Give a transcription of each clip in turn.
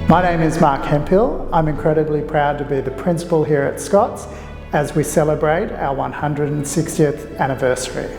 My name is Mark Hemphill. I'm incredibly proud to be the principal here at Scots as we celebrate our 160th anniversary.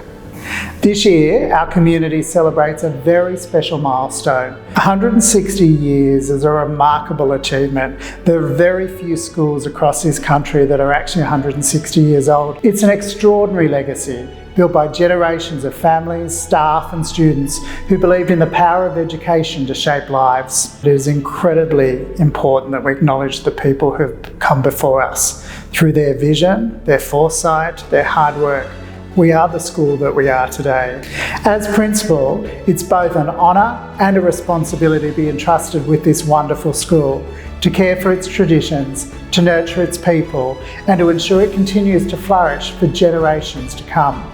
This year, our community celebrates a very special milestone. 160 years is a remarkable achievement. There are very few schools across this country that are actually 160 years old. It's an extraordinary legacy built by generations of families, staff and students who believed in the power of education to shape lives. It is incredibly important that we acknowledge the people who have come before us. Through their vision, their foresight, their hard work, we are the school that we are today. As principal, it's both an honour and a responsibility to be entrusted with this wonderful school, to care for its traditions, to nurture its people, and to ensure it continues to flourish for generations to come.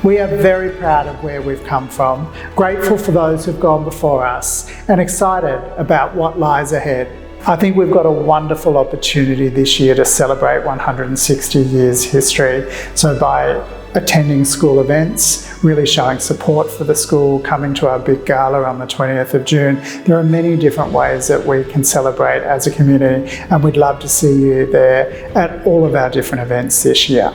We are very proud of where we've come from, grateful for those who've gone before us, and excited about what lies ahead. I think we've got a wonderful opportunity this year to celebrate 160 years history. So by attending school events, really showing support for the school, coming to our big gala on the 20th of June, there are many different ways that we can celebrate as a community, and we'd love to see you there at all of our different events this year.